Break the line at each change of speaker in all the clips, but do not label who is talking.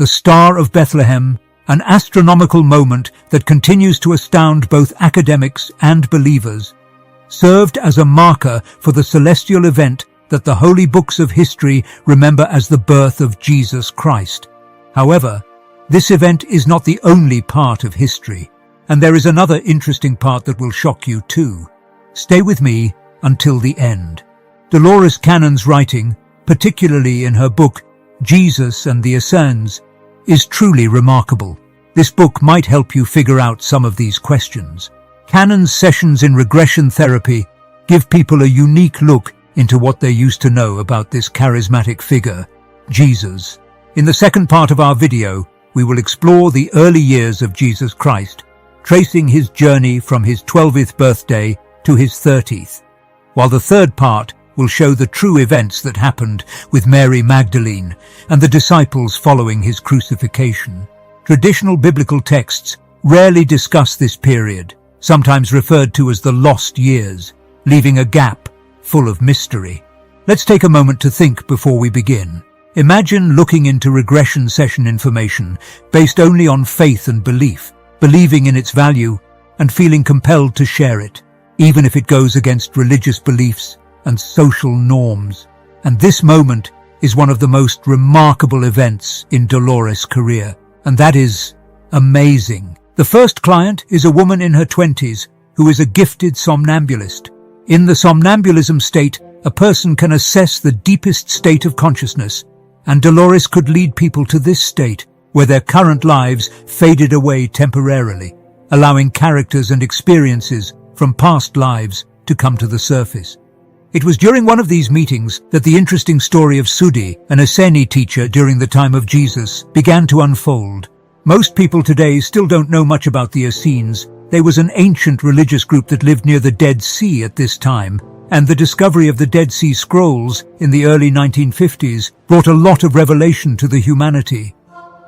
the Star of Bethlehem, an astronomical moment that continues to astound both academics and believers, served as a marker for the celestial event that the holy books of history remember as the birth of Jesus Christ. However, this event is not the only part of history, and there is another interesting part that will shock you too. Stay with me until the end. Dolores Cannon's writing, particularly in her book Jesus and the Essenes, is truly remarkable. This book might help you figure out some of these questions. Cannon's sessions in regression therapy give people a unique look into what they used to know about this charismatic figure, Jesus. In the second part of our video, we will explore the early years of Jesus Christ, tracing his journey from his 12th birthday to his 30th, while the third part will show the true events that happened with Mary Magdalene and the disciples following his crucifixion. Traditional biblical texts rarely discuss this period, sometimes referred to as the lost years, leaving a gap full of mystery. Let's take a moment to think before we begin. Imagine looking into regression session information based only on faith and belief, believing in its value and feeling compelled to share it, even if it goes against religious beliefs and social norms. And this moment is one of the most remarkable events in Dolores' career, and that is amazing. The first client is a woman in her 20s who is a gifted somnambulist. In the somnambulism state, a person can assess the deepest state of consciousness, and Dolores could lead people to this state where their current lives faded away temporarily, allowing characters and experiences from past lives to come to the surface. It was during one of these meetings that the interesting story of Sudi, an Essene teacher during the time of Jesus, began to unfold. Most people today still don't know much about the Essenes. There was an ancient religious group that lived near the Dead Sea at this time, and the discovery of the Dead Sea Scrolls in the early 1950s brought a lot of revelation to the humanity.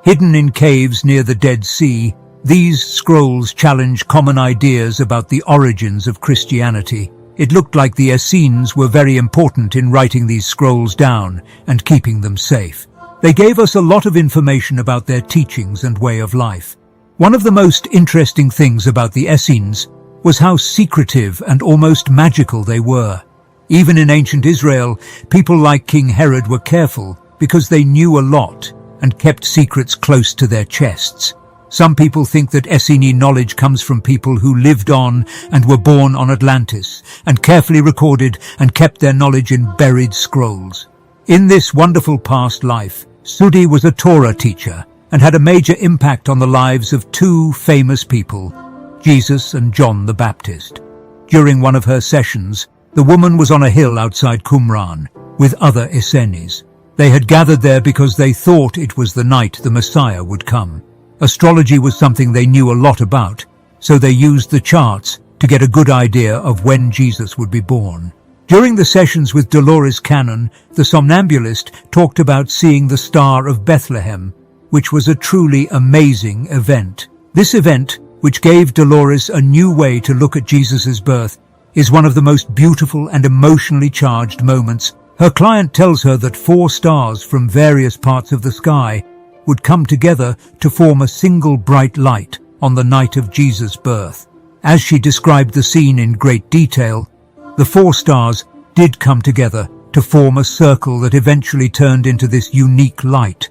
Hidden in caves near the Dead Sea, these scrolls challenge common ideas about the origins of Christianity. It looked like the Essenes were very important in writing these scrolls down and keeping them safe. They gave us a lot of information about their teachings and way of life. One of the most interesting things about the Essenes was how secretive and almost magical they were. Even in ancient Israel, people like King Herod were careful because they knew a lot and kept secrets close to their chests. Some people think that Essene knowledge comes from people who lived on and were born on Atlantis and carefully recorded and kept their knowledge in buried scrolls. In this wonderful past life, Sudi was a Torah teacher and had a major impact on the lives of two famous people, Jesus and John the Baptist. During one of her sessions, the woman was on a hill outside Qumran with other Essenes. They had gathered there because they thought it was the night the Messiah would come. Astrology was something they knew a lot about, so they used the charts to get a good idea of when Jesus would be born. During the sessions with Dolores Cannon, the somnambulist talked about seeing the Star of Bethlehem, which was a truly amazing event. This event, which gave Dolores a new way to look at Jesus' birth, is one of the most beautiful and emotionally charged moments. Her client tells her that 4 stars from various parts of the sky would come together to form a single bright light on the night of Jesus' birth. As she described the scene in great detail, the 4 stars did come together to form a circle that eventually turned into this unique light.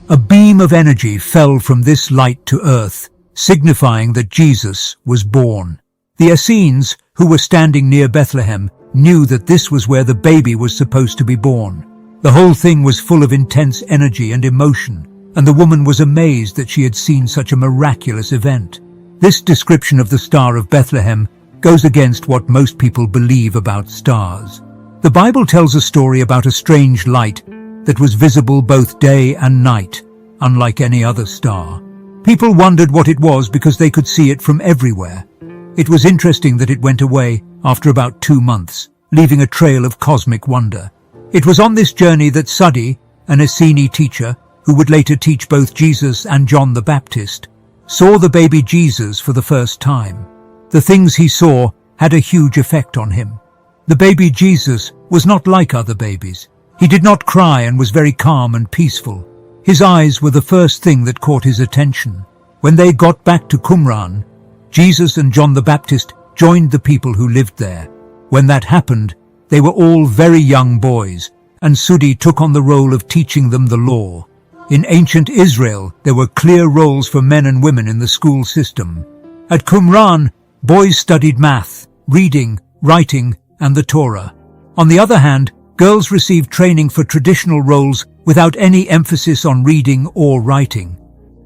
A beam of energy fell from this light to earth, signifying that Jesus was born. The Essenes, who were standing near Bethlehem, knew that this was where the baby was supposed to be born. The whole thing was full of intense energy and emotion, and the woman was amazed that she had seen such a miraculous event. This description of the Star of Bethlehem goes against what most people believe about stars. The Bible tells a story about a strange light that was visible both day and night, unlike any other star. People wondered what it was because they could see it from everywhere. It was interesting that it went away after about 2 months, leaving a trail of cosmic wonder. It was on this journey that Sudi, an Essene teacher, who would later teach both Jesus and John the Baptist, saw the baby Jesus for the first time. The things he saw had a huge effect on him. The baby Jesus was not like other babies. He did not cry and was very calm and peaceful. His eyes were the first thing that caught his attention. When they got back to Qumran, Jesus and John the Baptist joined the people who lived there. When that happened, they were all very young boys, and Sudi took on the role of teaching them the law. In ancient Israel, there were clear roles for men and women in the school system. At Qumran, boys studied math, reading, writing, and the Torah. On the other hand, girls received training for traditional roles without any emphasis on reading or writing.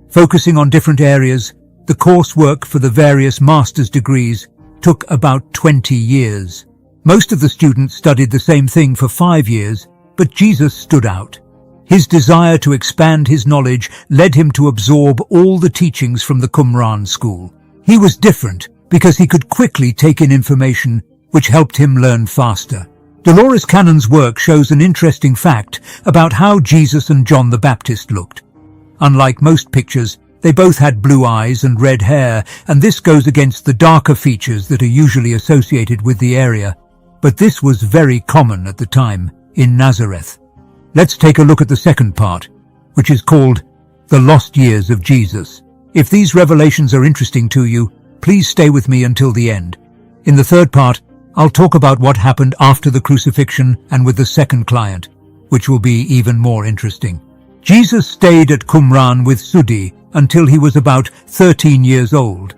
Focusing on different areas, the coursework for the various master's degrees took about 20 years. Most of the students studied the same thing for 5 years, but Jesus stood out. His desire to expand his knowledge led him to absorb all the teachings from the Qumran school. He was different because he could quickly take in information, which helped him learn faster. Dolores Cannon's work shows an interesting fact about how Jesus and John the Baptist looked. Unlike most pictures, they both had blue eyes and red hair, and this goes against the darker features that are usually associated with the area. But this was very common at the time in Nazareth. Let's take a look at the second part, which is called The Lost Years of Jesus. If these revelations are interesting to you, please stay with me until the end. In the third part, I'll talk about what happened after the crucifixion and with the second client, which will be even more interesting. Jesus stayed at Qumran with Sudi until he was about 13 years old.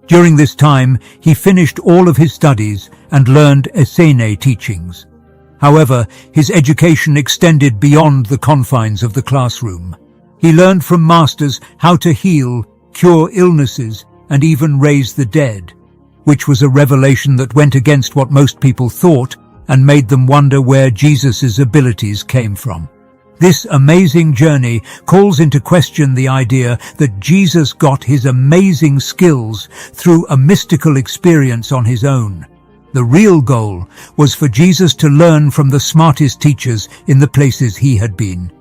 During this time, he finished all of his studies and learned Essene teachings. However, his education extended beyond the confines of the classroom. He learned from masters how to heal, cure illnesses, and even raise the dead, which was a revelation that went against what most people thought and made them wonder where Jesus' abilities came from. This amazing journey calls into question the idea that Jesus got his amazing skills through a mystical experience on his own. The real goal was for Jesus to learn from the smartest teachers in the places he had been.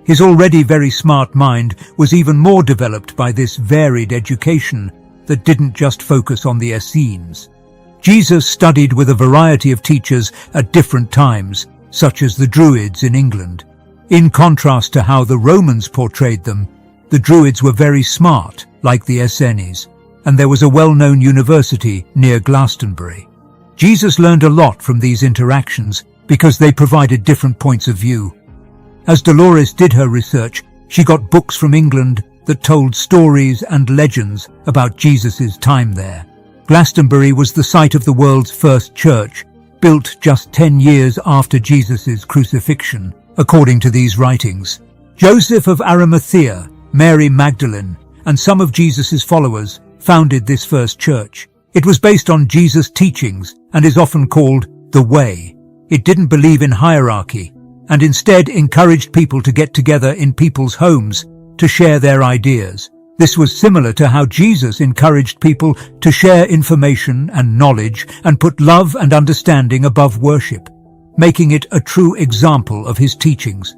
His already very smart mind was even more developed by this varied education that didn't just focus on the Essenes. Jesus studied with a variety of teachers at different times, such as the Druids in England. In contrast to how the Romans portrayed them, the Druids were very smart, like the Essenes, and there was a well-known university near Glastonbury. Jesus learned a lot from these interactions because they provided different points of view. As Dolores did her research, she got books from England that told stories and legends about Jesus' time there. Glastonbury was the site of the world's first church, built just 10 years after Jesus' crucifixion, according to these writings. Joseph of Arimathea, Mary Magdalene, and some of Jesus' followers founded this first church. It was based on Jesus' teachings and is often called the Way. It didn't believe in hierarchy and instead encouraged people to get together in people's homes to share their ideas. This was similar to how Jesus encouraged people to share information and knowledge and put love and understanding above worship, making it a true example of his teachings.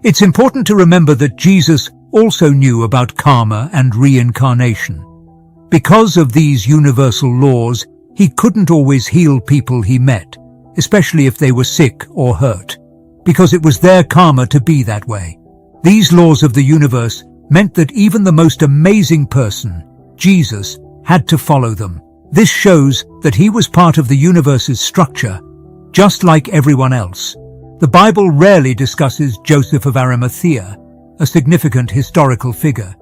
It's important to remember that Jesus also knew about karma and reincarnation. Because of these universal laws, he couldn't always heal people he met, especially if they were sick or hurt, because it was their karma to be that way. These laws of the universe meant that even the most amazing person, Jesus, had to follow them. This shows that he was part of the universe's structure, just like everyone else. The Bible rarely discusses Joseph of Arimathea, a significant historical figure.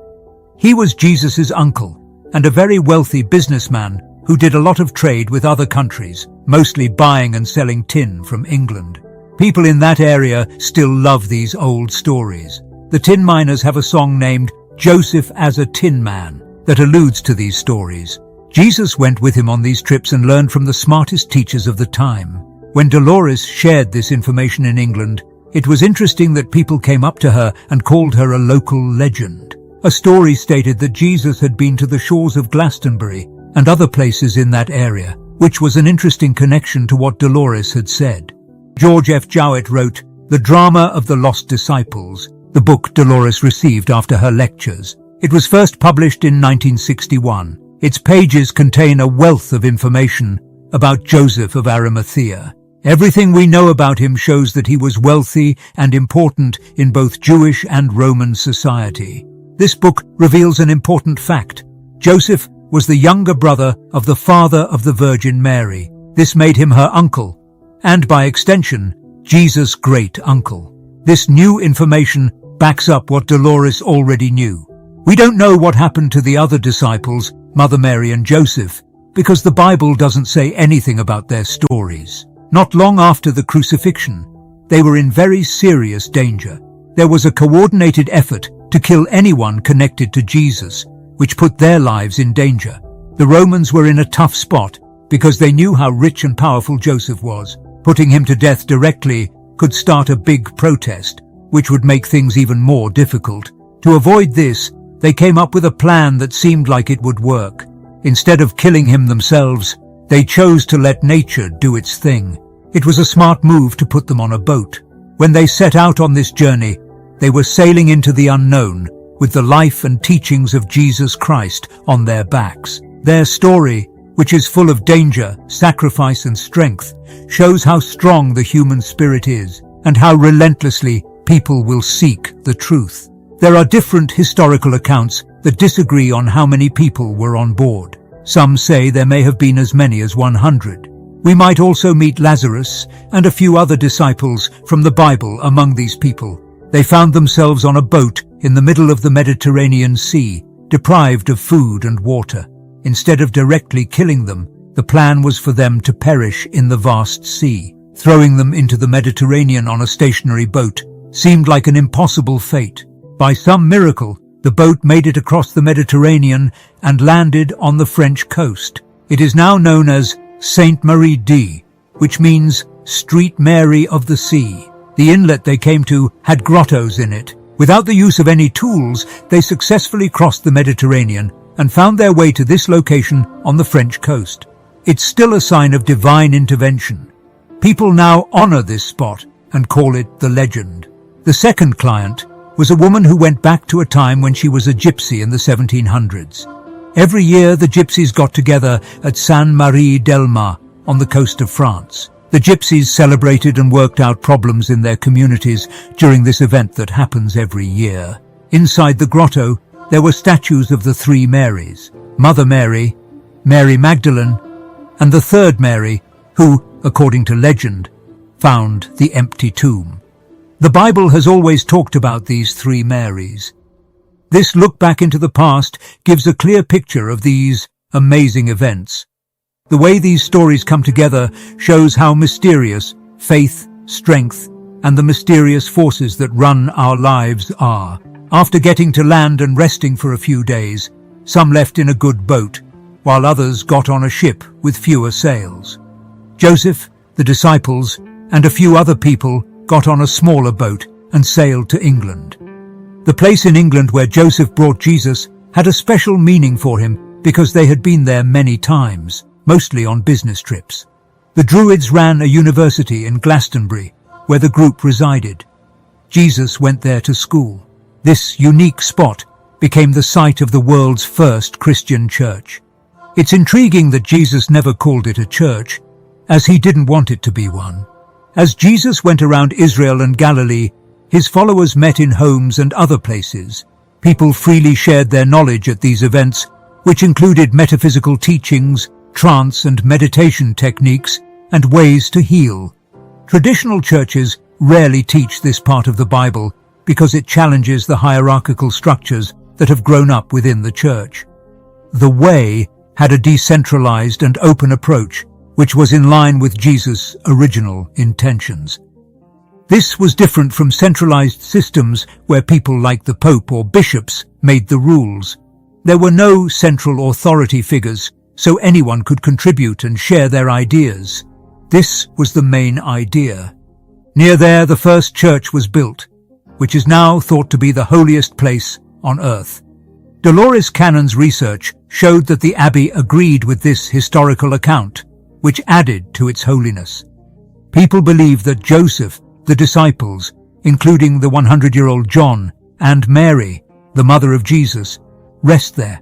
He was Jesus' uncle and a very wealthy businessman who did a lot of trade with other countries, mostly buying and selling tin from England. People in that area still love these old stories. The tin miners have a song named Joseph as a Tin Man that alludes to these stories. Jesus went with him on these trips and learned from the smartest teachers of the time. When Dolores shared this information in England, it was interesting that people came up to her and called her a local legend. A story stated that Jesus had been to the shores of Glastonbury and other places in that area, which was an interesting connection to what Dolores had said. George F. Jowett wrote The Drama of the Lost Disciples, the book Dolores received after her lectures. It was first published in 1961. Its pages contain a wealth of information about Joseph of Arimathea. Everything we know about him shows that he was wealthy and important in both Jewish and Roman society. This book reveals an important fact. Joseph was the younger brother of the father of the Virgin Mary. This made him her uncle, and by extension, Jesus' great-uncle. This new information backs up what Dolores already knew. We don't know what happened to the other disciples, Mother Mary and Joseph, because the Bible doesn't say anything about their stories. Not long after the crucifixion, they were in very serious danger. There was a coordinated effort to kill anyone connected to Jesus, which put their lives in danger. The Romans were in a tough spot because they knew how rich and powerful Joseph was. Putting him to death directly could start a big protest, which would make things even more difficult. To avoid this, they came up with a plan that seemed like it would work. Instead of killing him themselves, they chose to let nature do its thing. It was a smart move to put them on a boat. When they set out on this journey, they were sailing into the unknown with the life and teachings of Jesus Christ on their backs. Their story, which is full of danger, sacrifice and strength, shows how strong the human spirit is and how relentlessly people will seek the truth. There are different historical accounts that disagree on how many people were on board. Some say there may have been as many as 100. We might also meet Lazarus and a few other disciples from the Bible among these people. They found themselves on a boat in the middle of the Mediterranean Sea, deprived of food and water. Instead of directly killing them, the plan was for them to perish in the vast sea. Throwing them into the Mediterranean on a stationary boat seemed like an impossible fate. By some miracle, the boat made it across the Mediterranean and landed on the French coast. It is now known as Sainte Marie d'I, which means Street Mary of the Sea. The inlet they came to had grottos in it. Without the use of any tools, they successfully crossed the Mediterranean and found their way to this location on the French coast. It's still a sign of divine intervention. People now honor this spot and call it the legend. The second client was a woman who went back to a time when she was a gypsy in the 1700s. Every year the gypsies got together at Saint-Marie-del-Mar on the coast of France. The gypsies celebrated and worked out problems in their communities during this event that happens every year. Inside the grotto, there were statues of the three Marys, Mother Mary, Mary Magdalene, and the third Mary, who, according to legend, found the empty tomb. The Bible has always talked about these three Marys. This look back into the past gives a clear picture of these amazing events. The way these stories come together shows how mysterious faith, strength, and the mysterious forces that run our lives are. After getting to land and resting for a few days, some left in a good boat, while others got on a ship with fewer sails. Joseph, the disciples, and a few other people got on a smaller boat and sailed to England. The place in England where Joseph brought Jesus had a special meaning for him because they had been there many times, mostly on business trips. The Druids ran a university in Glastonbury, where the group resided. Jesus went there to school. This unique spot became the site of the world's first Christian church. It's intriguing that Jesus never called it a church, as he didn't want it to be one. As Jesus went around Israel and Galilee, his followers met in homes and other places. People freely shared their knowledge at these events, which included metaphysical teachings, trance and meditation techniques, and ways to heal. Traditional churches rarely teach this part of the Bible because it challenges the hierarchical structures that have grown up within the church. The Way had a decentralized and open approach, which was in line with Jesus' original intentions. This was different from centralized systems where people like the Pope or bishops made the rules. There were no central authority figures, so anyone could contribute and share their ideas. This was the main idea. Near there, the first church was built, which is now thought to be the holiest place on earth. Dolores Cannon's research showed that the abbey agreed with this historical account, which added to its holiness. People believe that Joseph, the disciples, including the 100-year-old John, and Mary, the mother of Jesus, rest there.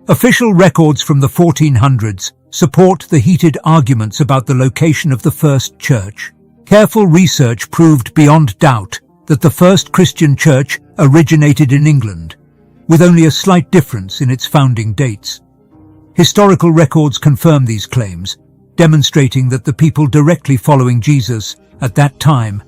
Official records from the 1400s support the heated arguments about the location of the first church. Careful research proved beyond doubt that the first Christian church originated in England, with only a slight difference in its founding dates. Historical records confirm these claims, demonstrating that the people directly following Jesus at that time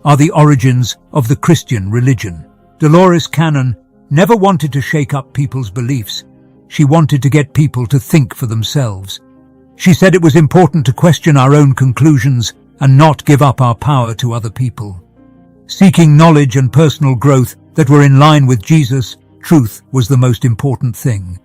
are the origins of the Christian religion. Dolores Cannon never wanted to shake up people's beliefs. She wanted to get people to think for themselves. She said it was important to question our own conclusions and not give up our power to other people. Seeking knowledge and personal growth that were in line with Jesus' truth was the most important thing.